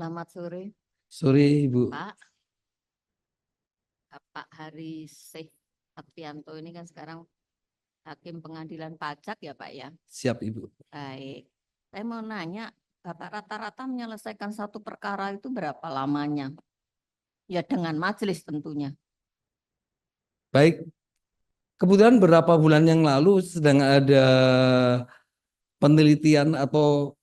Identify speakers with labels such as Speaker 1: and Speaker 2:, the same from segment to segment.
Speaker 1: Selamat sore,
Speaker 2: Sore, Ibu.
Speaker 1: Pak. Pak Hari Sheikh Atpianto ini kan sekarang Hakim Pengadilan Pajak ya, Pak ya.
Speaker 2: Siap, Ibu.
Speaker 1: Baik. Saya mau nanya, Bapak rata-rata menyelesaikan satu perkara itu berapa lamanya? Ya dengan majelis tentunya.
Speaker 2: Baik. Kebetulan beberapa bulan yang lalu sedang ada penelitian atau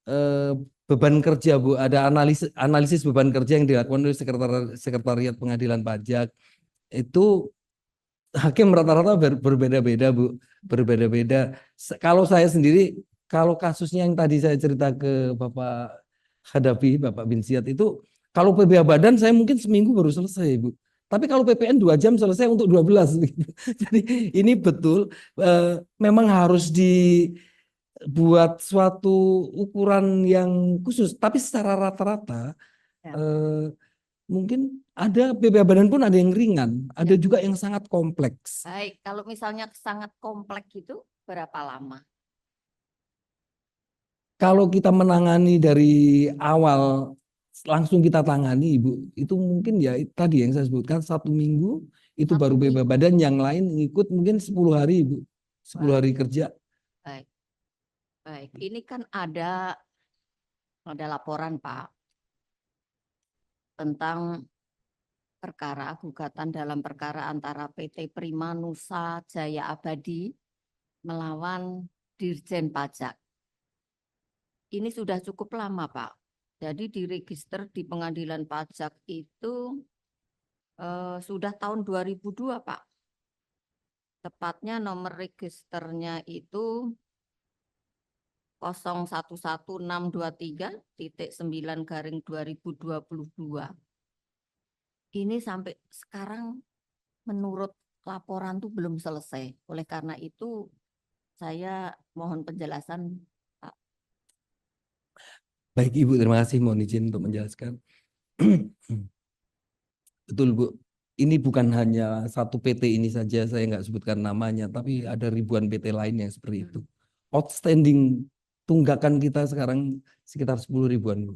Speaker 2: eh, beban kerja, Bu. Ada analisis beban kerja yang dilakukan oleh Sekretariat Pengadilan Pajak. Itu hakim rata-rata berbeda-beda, Bu. Berbeda-beda. Kalau saya sendiri, kalau kasusnya yang tadi saya cerita ke Bapak hadapi, Bapak Binsiat itu, kalau PBH Badan saya mungkin seminggu baru selesai, Bu. Tapi kalau PPN 2 jam selesai untuk 12. Gitu. Jadi ini betul, memang harus dibuat suatu ukuran yang khusus. Tapi secara rata-rata,
Speaker 1: Ya.
Speaker 2: mungkin ada PBH Badan pun ada yang ringan, ada
Speaker 1: Ya.
Speaker 2: juga yang sangat kompleks.
Speaker 1: Baik, kalau misalnya sangat kompleks itu berapa lama?
Speaker 2: Kalau kita menangani dari awal langsung kita tangani, Ibu, itu mungkin ya tadi yang saya sebutkan 1 minggu itu
Speaker 1: 1
Speaker 2: baru PBH
Speaker 1: minggu.
Speaker 2: Badan, yang lain ngikut mungkin 10 hari, Ibu. 10 hari kerja.
Speaker 1: Baik. Baik, ini kan ada laporan, Pak, tentang perkara gugatan dalam perkara antara PT Prima Nusa Jaya Abadi melawan Dirjen Pajak. Ini sudah cukup lama, Pak. Jadi di register di Pengadilan Pajak itu sudah tahun 2002, Pak. Tepatnya nomor registernya itu 011623.9/2022. Ini sampai sekarang menurut laporan tuh belum selesai. Oleh karena itu saya mohon penjelasan, Pak.
Speaker 2: Baik, Ibu, terima kasih, mohon izin untuk menjelaskan. Betul, Bu. Ini bukan hanya satu PT ini saja, saya nggak sebutkan namanya, tapi ada ribuan PT lain yang seperti itu. Outstanding tunggakan kita sekarang sekitar 10 ribuan, Bu.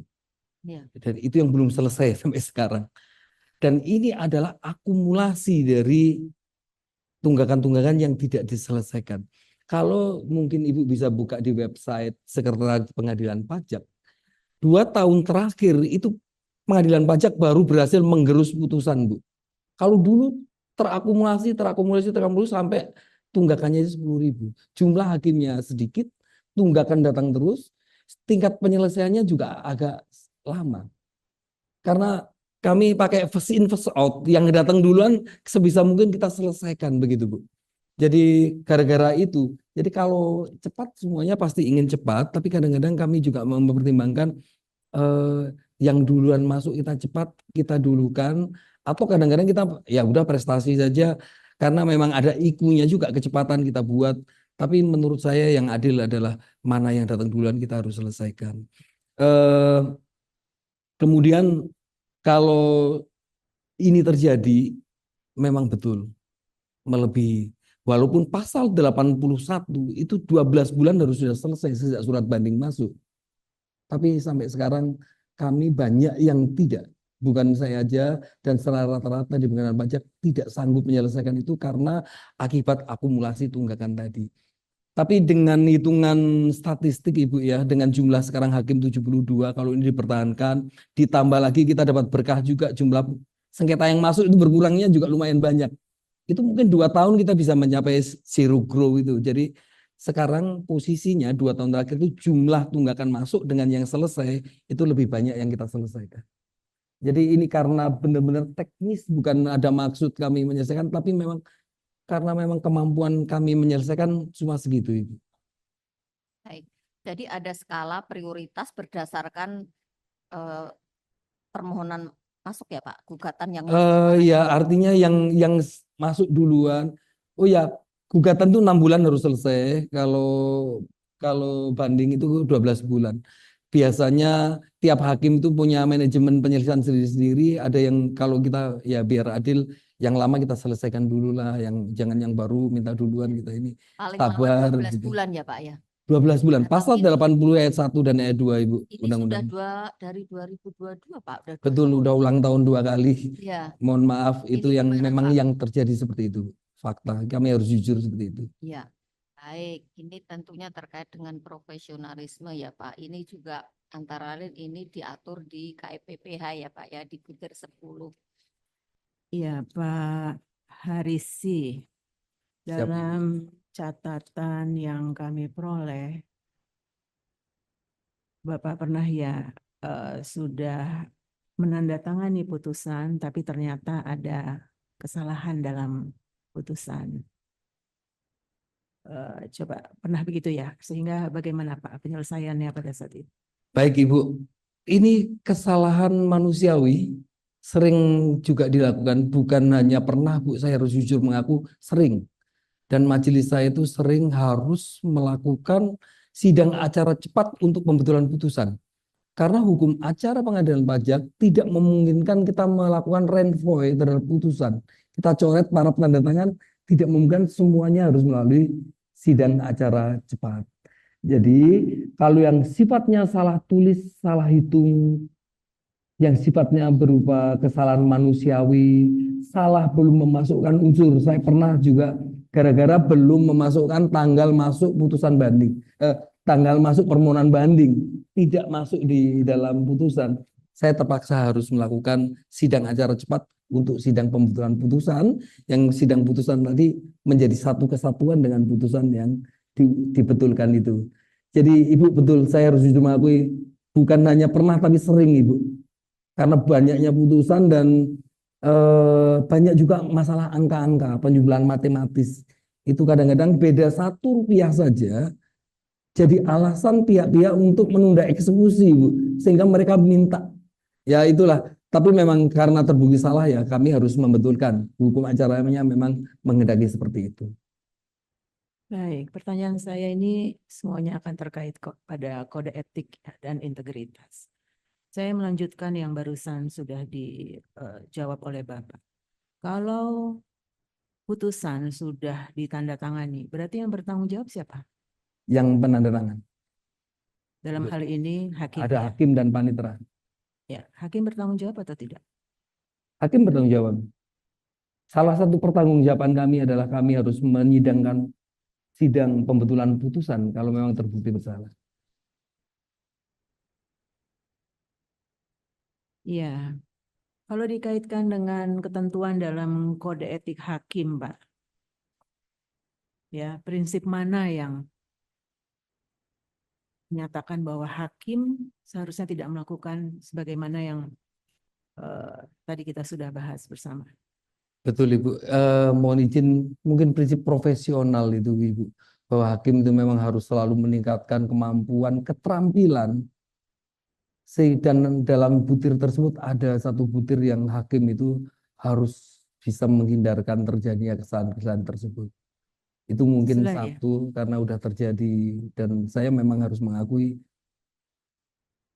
Speaker 1: Ya.
Speaker 2: Dan itu yang belum selesai sampai sekarang. Dan ini adalah akumulasi dari tunggakan-tunggakan yang tidak diselesaikan. Kalau mungkin Ibu bisa buka di website Sekretariat Pengadilan Pajak, 2 tahun terakhir itu Pengadilan Pajak baru berhasil menggerus putusan, Bu. Kalau dulu terakumulasi sampai tunggakannya itu 10 ribu. Jumlah hakimnya sedikit, tunggakan datang terus, tingkat penyelesaiannya juga agak lama. Karena kami pakai first in first out, yang datang duluan sebisa mungkin kita selesaikan begitu, Bu. Jadi gara-gara itu, jadi kalau cepat semuanya pasti ingin cepat, tapi kadang-kadang kami juga mempertimbangkan yang duluan masuk kita cepat, kita dulukan, atau kadang-kadang kita ya udah prestasi saja karena memang ada IQ-nya juga, kecepatan kita buat. Tapi menurut saya yang adil adalah mana yang datang duluan kita harus selesaikan. Kemudian kalau ini terjadi memang betul melebihi. Walaupun pasal 81 itu 12 bulan harus sudah selesai sejak surat banding masuk. Tapi sampai sekarang kami banyak yang tidak. Bukan saya aja, dan secara rata-rata di Pengadilan Pajak tidak sanggup menyelesaikan itu karena akibat akumulasi tunggakan tadi. Tapi dengan hitungan statistik, Ibu ya, dengan jumlah sekarang hakim 72, kalau ini dipertahankan, ditambah lagi kita dapat berkah juga, jumlah sengketa yang masuk itu berkurangnya juga lumayan banyak. Itu mungkin 2 tahun kita bisa mencapai zero grow itu. Jadi sekarang posisinya 2 tahun terakhir itu jumlah tunggakan masuk dengan yang selesai itu lebih banyak yang kita selesaikan. Jadi ini karena benar-benar teknis, bukan ada maksud kami menyelesaikan, tapi memang karena memang kemampuan kami menyelesaikan cuma segitu, Ibu.
Speaker 1: Baik. Jadi ada skala prioritas berdasarkan permohonan masuk ya, Pak, gugatan yang masuk.
Speaker 2: Ya artinya yang masuk duluan. Oh ya, gugatan itu 6 bulan harus selesai. Kalau banding itu 12 bulan. Biasanya tiap hakim itu punya manajemen penyelesaian sendiri-sendiri. Ada yang kalau kita ya biar adil, yang lama kita selesaikan dulu lah, yang jangan yang baru minta duluan, kita ini
Speaker 1: Paling lama
Speaker 2: sabar
Speaker 1: 12
Speaker 2: gitu.
Speaker 1: bulan ya, Pak ya.
Speaker 2: 12 bulan.
Speaker 1: Nah,
Speaker 2: Pasal
Speaker 1: tapi
Speaker 2: 80 ayat 1 dan ayat 2 Ibu
Speaker 1: ini sudah
Speaker 2: Undang-Undang.
Speaker 1: dari 2022 Pak, udah 2
Speaker 2: Betul,
Speaker 1: tahun.
Speaker 2: udah ulang tahun 2 kali.
Speaker 1: Ya,
Speaker 2: Mohon maaf, itu
Speaker 1: ini
Speaker 2: yang
Speaker 1: gimana
Speaker 2: memang
Speaker 1: Pak?
Speaker 2: yang terjadi seperti itu. Fakta, kami harus jujur seperti itu.
Speaker 1: Ya, baik. Ini tentunya terkait dengan profesionalisme ya Pak. Ini juga antara lain ini diatur di KIPPH ya Pak ya, di butir 10.
Speaker 3: Iya, Pak Harisi,
Speaker 2: Siap.
Speaker 3: dalam catatan yang kami peroleh, Bapak pernah ya sudah menandatangani putusan, tapi ternyata ada kesalahan dalam putusan. Coba pernah begitu ya? Sehingga bagaimana Pak penyelesaiannya pada saat itu?
Speaker 2: Baik Ibu, ini kesalahan manusiawi sering juga dilakukan, bukan hanya pernah Bu, saya harus jujur mengaku sering. Dan majelis saya itu sering harus melakukan sidang acara cepat untuk pembetulan putusan. Karena hukum acara pengadilan pajak tidak memungkinkan kita melakukan renvoy terhadap putusan. Kita coret para penanda tangan, tidak memungkinkan semuanya harus melalui sidang acara cepat. Jadi kalau yang sifatnya salah tulis, salah hitung, yang sifatnya berupa kesalahan manusiawi, salah belum memasukkan unsur. Saya pernah juga gara-gara belum memasukkan tanggal masuk putusan banding, tanggal masuk permohonan banding, tidak masuk di dalam putusan. Saya terpaksa harus melakukan sidang acara cepat untuk sidang pembetulan putusan, yang sidang putusan tadi menjadi satu kesatuan dengan putusan yang dibetulkan itu. Jadi Ibu betul, saya harus jujur mengakui, bukan hanya pernah tapi sering Ibu. Karena banyaknya putusan dan banyak juga masalah angka-angka, penjumlahan matematis. Itu kadang-kadang beda 1 rupiah saja jadi alasan pihak-pihak untuk menunda eksekusi, Bu. Sehingga mereka minta. Ya itulah. Tapi memang karena terbukti salah ya kami harus membetulkan. Hukum acaranya memang menghendaki seperti itu.
Speaker 3: Baik, pertanyaan saya ini semuanya akan terkait pada kode etik dan integritas. Saya melanjutkan yang barusan sudah dijawab oleh Bapak. Kalau putusan sudah ditandatangani, berarti yang bertanggung jawab siapa?
Speaker 2: Yang penandatangan.
Speaker 3: Dalam hal ini hakim.
Speaker 2: Ada
Speaker 3: Ya.
Speaker 2: hakim dan panitera.
Speaker 3: Ya, hakim bertanggung jawab atau tidak?
Speaker 2: Hakim bertanggung jawab. Salah satu pertanggungjawaban kami adalah kami harus menyidangkan sidang pembetulan putusan kalau memang terbukti bersalah.
Speaker 3: Iya. Kalau dikaitkan dengan ketentuan dalam kode etik hakim, Pak, ya prinsip mana yang menyatakan bahwa hakim seharusnya tidak melakukan sebagaimana yang tadi kita sudah bahas bersama.
Speaker 2: Betul Ibu, mohon izin mungkin prinsip profesional itu Ibu, bahwa hakim itu memang harus selalu meningkatkan kemampuan, keterampilan, dan dalam butir tersebut ada satu butir yang hakim itu harus bisa menghindarkan terjadinya kesalahan-kesalahan tersebut. Itu mungkin
Speaker 3: Jelas ya?
Speaker 2: satu karena udah terjadi dan saya memang harus mengakui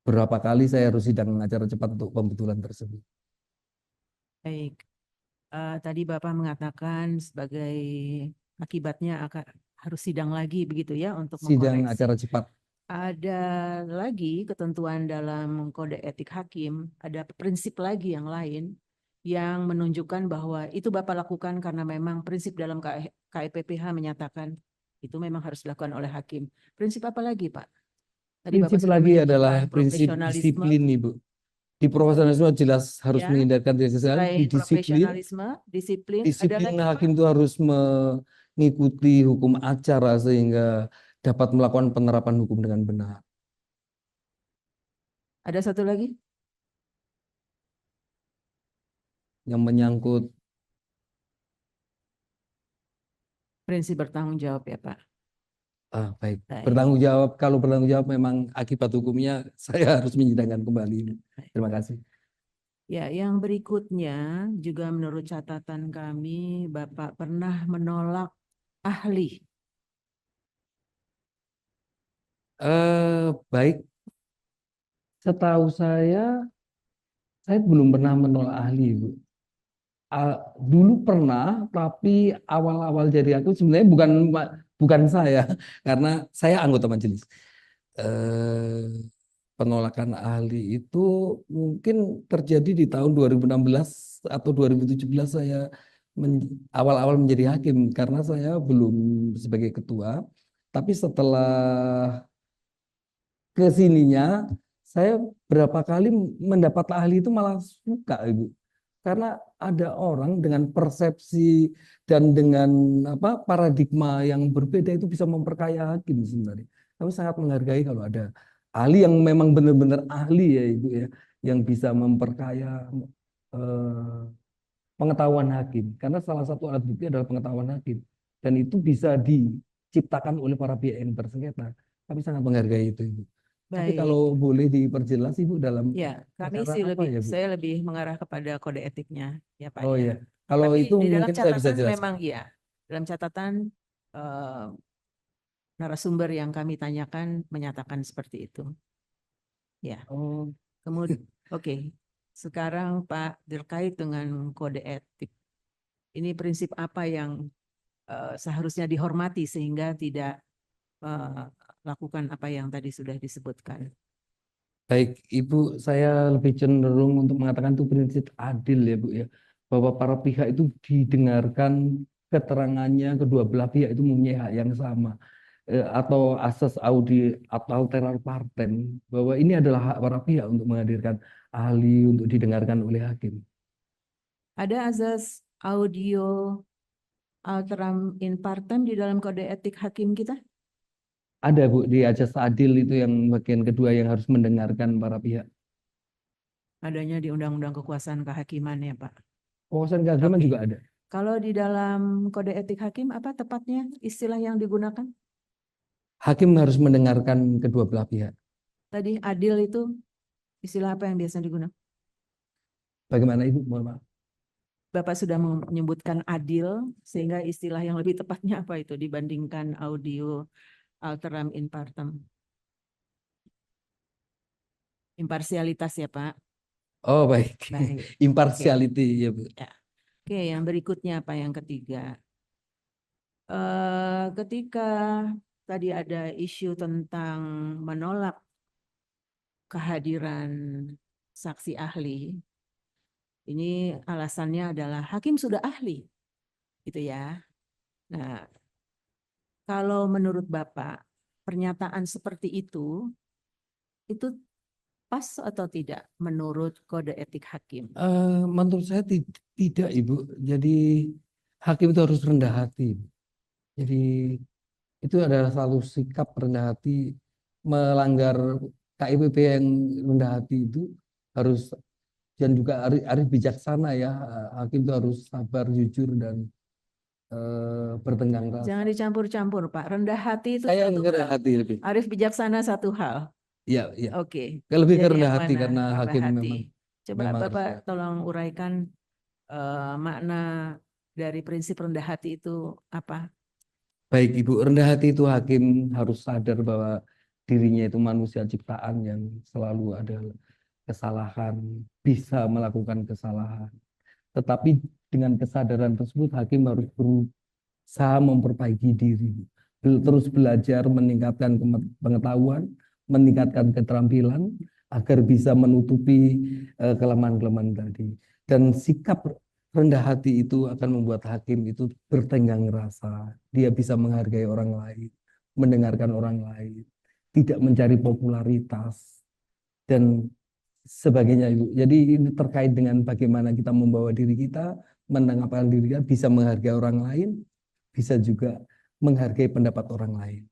Speaker 2: berapa kali saya harus sidang acara cepat untuk pembetulan tersebut.
Speaker 3: Baik. Tadi Bapak mengatakan sebagai akibatnya harus sidang lagi begitu ya untuk
Speaker 2: Sidang
Speaker 3: mengkoreksi.
Speaker 2: acara cepat.
Speaker 3: Ada lagi ketentuan dalam kode etik hakim, ada prinsip lagi yang lain yang menunjukkan bahwa itu Bapak lakukan karena memang prinsip dalam KIPPH menyatakan itu memang harus dilakukan oleh hakim. Prinsip apa lagi, Pak? Tadi Bapak
Speaker 2: Prinsip
Speaker 3: sudah
Speaker 2: lagi adalah
Speaker 3: menyebutkan
Speaker 2: prinsip
Speaker 3: profesionalisme.
Speaker 2: disiplin Ibu. Di profesionalisme jelas harus
Speaker 3: Ya,
Speaker 2: menghindarkan kesalahan.
Speaker 3: selain
Speaker 2: Di disiplin,
Speaker 3: profesionalisme, disiplin, ada
Speaker 2: disiplin
Speaker 3: lagi, Pak?
Speaker 2: hakim itu harus mengikuti hukum acara sehingga dapat melakukan penerapan hukum dengan benar.
Speaker 3: Ada satu lagi?
Speaker 2: Yang menyangkut
Speaker 3: Prinsip bertanggung jawab ya, Pak.
Speaker 2: baik.
Speaker 3: Baik.
Speaker 2: Bertanggung jawab, kalau bertanggung jawab memang akibat hukumnya saya harus menyidangkan kembali. Terima kasih.
Speaker 3: Ya, yang berikutnya juga menurut catatan kami, Bapak pernah menolak ahli.
Speaker 2: Baik. Setahu saya belum pernah menolak ahli, Ibu. Dulu pernah, tapi awal-awal jadi aku sebenarnya bukan saya, karena saya anggota majelis. Eh, Penolakan ahli itu mungkin terjadi di tahun 2016 atau 2017 saya awal-awal menjadi hakim karena saya belum sebagai ketua. Tapi setelah kesininya saya berapa kali mendapat ahli itu malah suka, Ibu. Karena ada orang dengan persepsi dan dengan paradigma yang berbeda itu bisa memperkaya hakim sebenarnya. Kami sangat menghargai kalau ada ahli yang memang benar-benar ahli ya Ibu ya, yang bisa memperkaya eh, pengetahuan hakim. Karena salah satu alat bukti adalah pengetahuan hakim. Dan itu bisa diciptakan oleh para pihak yang bersengketa. Kami sangat menghargai itu Ibu. Tapi
Speaker 3: Baik.
Speaker 2: kalau boleh diperjelas Ibu dalam
Speaker 3: Ya, kami
Speaker 2: perkara
Speaker 3: sih
Speaker 2: apa ya Bu?
Speaker 3: saya lebih mengarah kepada kode etiknya, ya Pak
Speaker 2: Oh
Speaker 3: ya.
Speaker 2: ya, kalau
Speaker 3: Tapi
Speaker 2: itu
Speaker 3: di dalam
Speaker 2: mungkin saya bisa
Speaker 3: catatan
Speaker 2: jelaskan.
Speaker 3: memang ya, dalam catatan narasumber yang kami tanyakan menyatakan seperti itu. Ya,
Speaker 2: Oh,
Speaker 3: kemudian oke. Sekarang Pak terkait dengan kode etik. Ini prinsip apa yang seharusnya dihormati sehingga tidak lakukan apa yang tadi sudah disebutkan.
Speaker 2: baik Ibu, saya lebih cenderung untuk mengatakan itu prinsip adil ya Bu ya, bahwa para pihak itu didengarkan keterangannya, kedua belah pihak itu mempunyai hak yang sama. Atau asas audi atau alterar partem, bahwa ini adalah hak para pihak untuk menghadirkan ahli untuk didengarkan oleh hakim.
Speaker 3: Ada azas audio alteram in partem di dalam kode etik hakim kita?
Speaker 2: Ada Bu, di asas adil itu yang bagian kedua yang harus mendengarkan para pihak.
Speaker 3: Adanya di Undang-Undang Kekuasaan Kehakiman ya Pak.
Speaker 2: Wawasan keagamaan
Speaker 3: Oke.
Speaker 2: juga ada.
Speaker 3: Kalau di dalam kode etik hakim apa tepatnya istilah yang digunakan?
Speaker 2: Hakim harus mendengarkan kedua belah pihak.
Speaker 3: Tadi adil itu istilah apa yang biasa digunakan?
Speaker 2: Bagaimana Ibu? Mohon maaf.
Speaker 3: Bapak sudah menyebutkan adil, sehingga istilah yang lebih tepatnya apa itu dibandingkan audio alteram in partem? Imparsialitas ya Pak.
Speaker 2: Oh baik,
Speaker 3: Baik.
Speaker 2: impartiality ya Bu.
Speaker 3: Ya. Oke, yang berikutnya apa yang ketiga? Ketika tadi ada isu tentang menolak kehadiran saksi ahli, ini alasannya adalah hakim sudah ahli, gitu ya. Nah, kalau menurut Bapak pernyataan seperti itu pas atau tidak menurut kode etik hakim?
Speaker 2: Menurut saya tidak Ibu. Jadi hakim itu harus rendah hati. Jadi itu adalah selalu sikap rendah hati, melanggar KIPP yang rendah hati itu harus, dan juga arif bijaksana ya. Hakim itu harus sabar, jujur, dan bertenggang rasa.
Speaker 3: Jangan dicampur-campur Pak. Rendah hati itu
Speaker 2: Saya
Speaker 3: satu
Speaker 2: rendah
Speaker 3: hal.
Speaker 2: hati lebih.
Speaker 3: Arif bijaksana satu hal.
Speaker 2: Iya, iya.
Speaker 3: Oke.
Speaker 2: Lebih ke
Speaker 3: Jadi
Speaker 2: rendah
Speaker 3: yang
Speaker 2: hati
Speaker 3: mana
Speaker 2: karena
Speaker 3: rendah
Speaker 2: hakim
Speaker 3: hati?
Speaker 2: memang
Speaker 3: Coba
Speaker 2: harus
Speaker 3: Bapak
Speaker 2: rendah hati.
Speaker 3: tolong uraikan makna dari prinsip rendah hati itu apa?
Speaker 2: Baik Ibu, rendah hati itu hakim harus sadar bahwa dirinya itu manusia ciptaan yang selalu ada kesalahan, bisa melakukan kesalahan. Tetapi dengan kesadaran tersebut hakim harus berusaha memperbaiki diri, terus belajar, meningkatkan pengetahuan, meningkatkan keterampilan agar bisa menutupi kelemahan-kelemahan tadi. Dan sikap rendah hati itu akan membuat hakim itu bertenggang rasa. Dia bisa menghargai orang lain, mendengarkan orang lain, tidak mencari popularitas dan sebagainya Ibu. Jadi ini terkait dengan bagaimana kita membawa diri kita, menanggapi diri kita, bisa menghargai orang lain, bisa juga menghargai pendapat orang lain.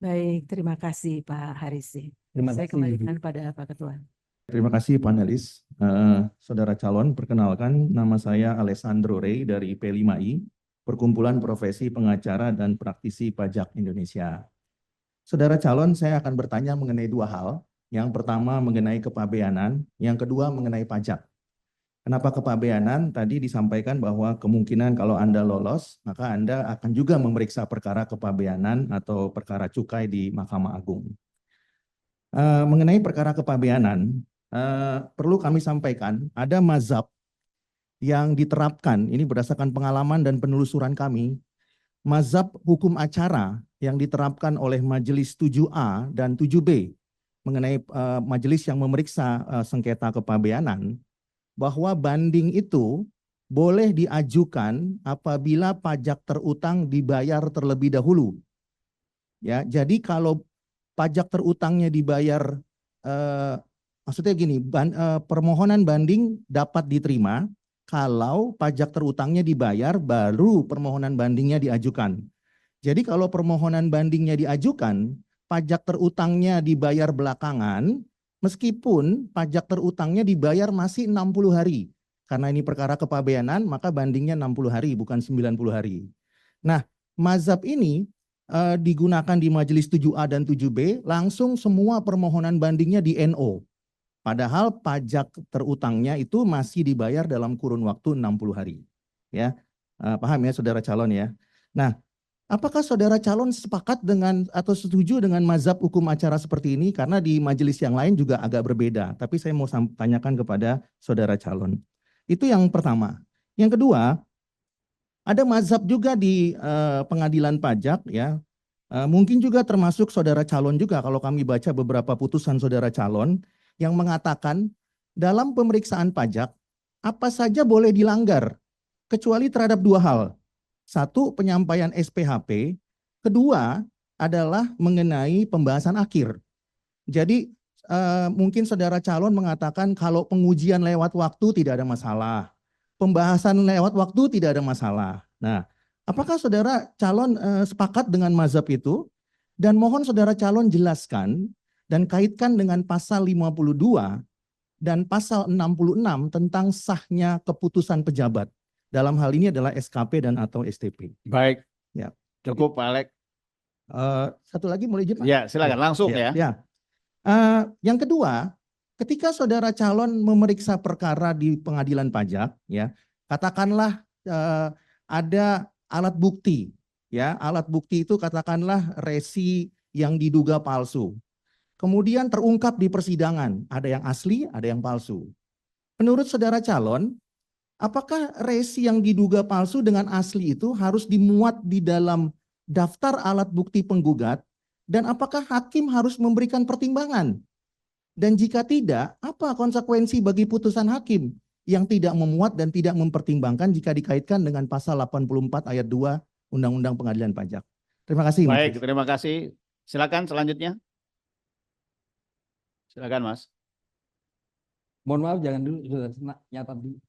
Speaker 3: Baik, terima kasih Pak Harisi.
Speaker 2: Terima
Speaker 3: Saya
Speaker 2: kasih Ibu.
Speaker 3: kembalikan pada Pak Ketua.
Speaker 4: Terima kasih panelis. Saudara calon, perkenalkan nama saya Alessandro Rey dari IP5I, Perkumpulan Profesi Pengacara dan Praktisi Pajak Indonesia. Saudara calon, saya akan bertanya mengenai dua hal. Yang pertama mengenai kepabeanan, yang kedua mengenai pajak. Kenapa kepabeanan? Tadi disampaikan bahwa kemungkinan kalau Anda lolos, maka Anda akan juga memeriksa perkara kepabeanan atau perkara cukai di Mahkamah Agung. Mengenai perkara kepabeanan, perlu kami sampaikan, ada mazhab yang diterapkan, ini berdasarkan pengalaman dan penelusuran kami, mazhab hukum acara yang diterapkan oleh Majelis 7A dan 7B mengenai majelis yang memeriksa sengketa kepabeanan, bahwa banding itu boleh diajukan apabila pajak terutang dibayar terlebih dahulu. Ya, jadi kalau pajak terutangnya dibayar, maksudnya gini, permohonan banding dapat diterima kalau pajak terutangnya dibayar, baru permohonan bandingnya diajukan. Jadi kalau permohonan bandingnya diajukan, pajak terutangnya dibayar belakangan, meskipun pajak terutangnya dibayar masih 60 hari. Karena ini perkara kepabeanan, maka bandingnya 60 hari, bukan 90 hari. Nah, mazhab ini digunakan di Majelis 7A dan 7B, langsung semua permohonan bandingnya di NO. Padahal pajak terutangnya itu masih dibayar dalam kurun waktu 60 hari. Ya, paham ya saudara calon ya. Nah, apakah saudara calon sepakat dengan atau setuju dengan mazhab hukum acara seperti ini? Karena di majelis yang lain juga agak berbeda. Tapi saya mau tanyakan kepada saudara calon. Itu yang pertama. Yang kedua, ada mazhab juga di pengadilan pajak ya. Mungkin juga termasuk saudara calon juga kalau kami baca beberapa putusan saudara calon yang mengatakan dalam pemeriksaan pajak apa saja boleh dilanggar kecuali terhadap dua hal. Satu, penyampaian SPHP. Kedua adalah mengenai pembahasan akhir. Jadi mungkin saudara calon mengatakan kalau pengujian lewat waktu tidak ada masalah. Pembahasan lewat waktu tidak ada masalah. Nah, apakah saudara calon sepakat dengan mazhab itu? Dan mohon saudara calon jelaskan dan kaitkan dengan pasal 52 dan pasal 66 tentang sahnya keputusan pejabat. Dalam hal ini adalah SKP dan atau STP.
Speaker 5: Baik.
Speaker 4: Ya.
Speaker 5: Cukup Pak Alex.
Speaker 4: Satu lagi boleh izin Pak?
Speaker 5: Ya, silakan langsung ya.
Speaker 4: Yang kedua, ketika saudara calon memeriksa perkara di pengadilan pajak, ya, katakanlah ada alat bukti, ya, alat bukti itu katakanlah resi yang diduga palsu. Kemudian terungkap di persidangan, ada yang asli, ada yang palsu. Menurut saudara calon, apakah resi yang diduga palsu dengan asli itu harus dimuat di dalam daftar alat bukti penggugat? Dan apakah hakim harus memberikan pertimbangan? Dan jika tidak, apa konsekuensi bagi putusan hakim yang tidak memuat dan tidak mempertimbangkan jika dikaitkan dengan pasal 84 ayat 2 Undang-Undang Pengadilan Pajak? Terima kasih.
Speaker 5: Baik, terima kasih. Silakan selanjutnya. Silakan Mas.
Speaker 2: Mohon maaf, jangan dulu, sudah nyatat dulu.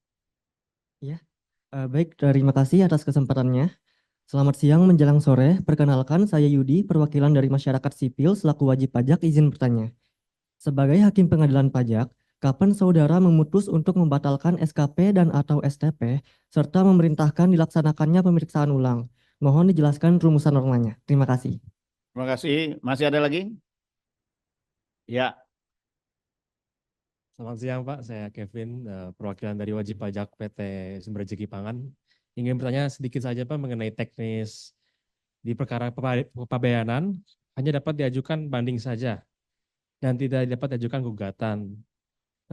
Speaker 6: Baik, terima kasih atas kesempatannya. Selamat siang menjelang sore. Perkenalkan, saya Yudi, perwakilan dari masyarakat sipil selaku wajib pajak. Izin bertanya. Sebagai hakim pengadilan pajak, kapan saudara memutus untuk membatalkan SKP dan atau STP serta memerintahkan dilaksanakannya pemeriksaan ulang? Mohon dijelaskan rumusan normanya. Terima kasih.
Speaker 5: Terima kasih. Masih ada lagi? Ya.
Speaker 7: Selamat siang Pak, saya Kevin, perwakilan dari wajib pajak PT Sumber Rezeki Pangan. Ingin bertanya sedikit saja Pak mengenai teknis di perkara kepabeanan, hanya dapat diajukan banding saja dan tidak dapat diajukan gugatan.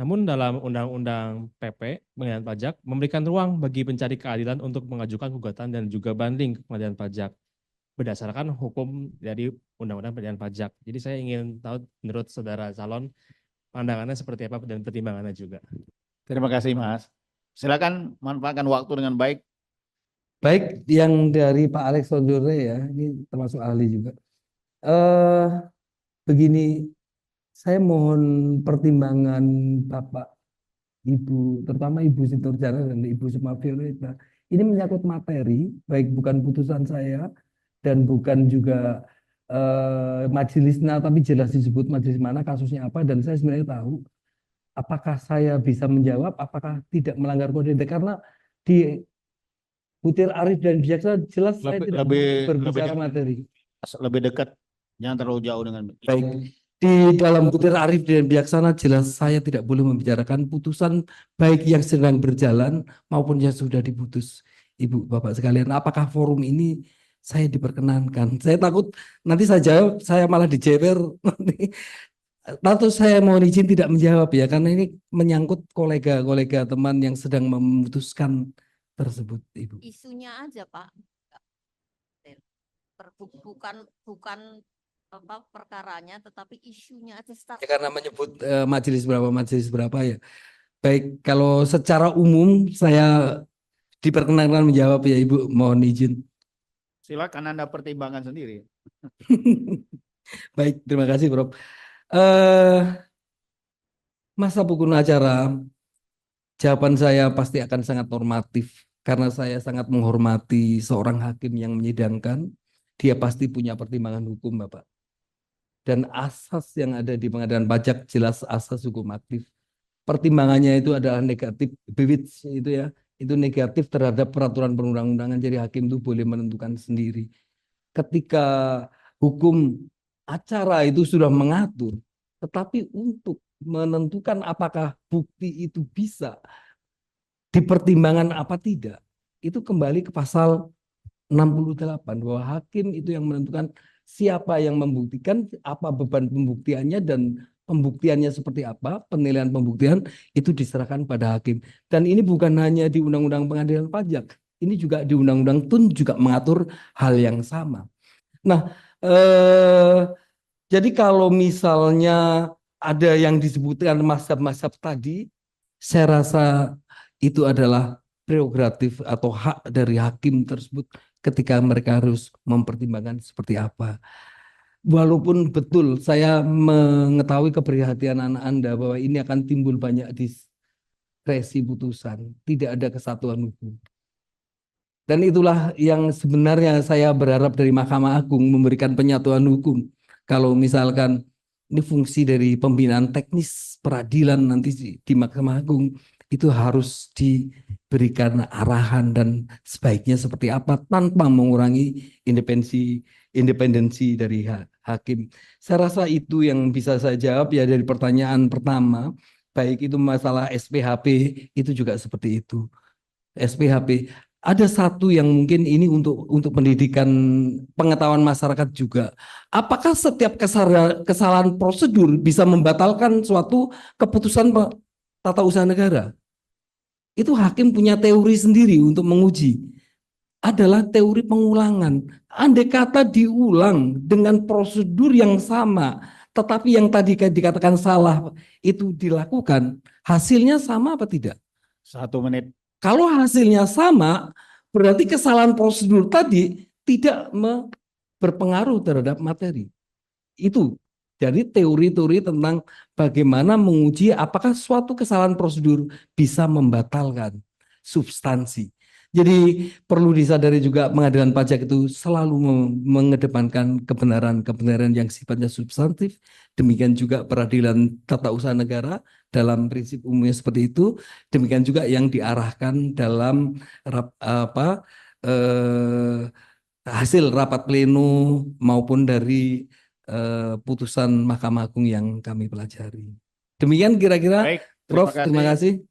Speaker 7: Namun dalam Undang-Undang PP Pengadilan Pajak memberikan ruang bagi pencari keadilan untuk mengajukan gugatan dan juga banding ke Pengadilan Pajak berdasarkan hukum dari Undang-Undang Pengadilan Pajak. Jadi saya ingin tahu menurut saudara calon pandangannya seperti apa dan pertimbangannya juga.
Speaker 5: Terima kasih Mas. Silakan manfaatkan waktu dengan baik.
Speaker 2: Baik, yang dari Pak Alex Sondore ya, ini termasuk ahli juga. Begini, saya mohon pertimbangan Bapak, Ibu, terutama Ibu Sitorjana dan Ibu Sukma Violeta. Ini menyangkut materi, baik bukan putusan saya dan bukan juga majelisnya, tapi jelas disebut majelis mana, kasusnya apa, dan saya sebenarnya tahu apakah saya bisa menjawab, apakah tidak melanggar kode etik, karena di Butir Arif dan Bijaksana jelas saya tidak berbicara materi.
Speaker 5: Lebih dekat, jangan terlalu jauh dengan.
Speaker 2: Baik, di dalam Butir Arif dan Bijaksana jelas saya tidak boleh membicarakan putusan baik yang sedang berjalan maupun yang sudah diputus. Ibu Bapak sekalian, apakah forum ini saya diperkenankan? Saya takut nanti saya jawab, saya malah dijewer. Tentu saya mohon izin tidak menjawab ya, karena ini menyangkut kolega-kolega teman yang sedang memutuskan tersebut, Ibu.
Speaker 1: Isunya aja Pak. bukan apa perkaranya, tetapi isunya aja
Speaker 2: Ya, karena menyebut majelis berapa ya. Baik, kalau secara umum saya diperkenankan menjawab ya Ibu, mohon izin.
Speaker 5: Silakan Anda pertimbangkan sendiri.
Speaker 2: Baik, terima kasih Prof. Masa pokok acara, jawaban saya pasti akan sangat normatif karena saya sangat menghormati seorang hakim yang menyidangkan. Dia pasti punya pertimbangan hukum, Bapak. Dan asas yang ada di pengadilan pajak jelas asas hukum aktif. Pertimbangannya itu adalah negatif, bewits itu ya, itu negatif terhadap peraturan perundang-undangan. Jadi hakim itu boleh menentukan sendiri. Ketika hukum acara itu sudah mengatur, tetapi untuk menentukan apakah bukti itu bisa dipertimbangkan apa tidak, itu kembali ke pasal 68 bahwa hakim itu yang menentukan siapa yang membuktikan, apa beban pembuktiannya dan pembuktiannya seperti apa, penilaian pembuktian itu diserahkan pada hakim. Dan ini bukan hanya di Undang-Undang Pengadilan Pajak, ini juga di Undang-Undang TUN juga mengatur hal yang sama. Nah, jadi kalau misalnya ada yang disebutkan mazhab-mazhab tadi, saya rasa itu adalah prerogatif atau hak dari hakim tersebut ketika mereka harus mempertimbangkan seperti apa. Walaupun betul saya mengetahui keprihatinan Anda bahwa ini akan timbul banyak diskresi putusan, tidak ada kesatuan hukum. Dan itulah yang sebenarnya saya berharap dari Mahkamah Agung memberikan penyatuan hukum. Kalau misalkan ini fungsi dari pembinaan teknis peradilan nanti di Mahkamah Agung itu harus diberikan arahan dan sebaiknya seperti apa tanpa mengurangi independensi dari hakim. Saya rasa itu yang bisa saya jawab ya dari pertanyaan pertama, baik itu masalah SPHP itu juga seperti itu. SPHP ada satu yang mungkin ini untuk pendidikan pengetahuan masyarakat juga. Apakah setiap kesalahan prosedur bisa membatalkan suatu keputusan tata usaha negara? Itu hakim punya teori sendiri untuk menguji. Adalah teori pengulangan. Andai kata diulang dengan prosedur yang sama, tetapi yang tadi dikatakan salah itu dilakukan, hasilnya sama apa tidak?
Speaker 5: 1 menit.
Speaker 2: Kalau hasilnya sama, berarti kesalahan prosedur tadi tidak berpengaruh terhadap materi. Itu dari teori-teori tentang bagaimana menguji apakah suatu kesalahan prosedur bisa membatalkan substansi. Jadi perlu disadari juga pengadilan pajak itu selalu mengedepankan kebenaran-kebenaran yang sifatnya substantif. Demikian juga peradilan tata usaha negara dalam prinsip umumnya seperti itu. Demikian juga yang diarahkan dalam hasil rapat pleno maupun dari putusan Mahkamah Agung yang kami pelajari. Demikian kira-kira,
Speaker 5: Baik,
Speaker 2: Prof. Terima kasih.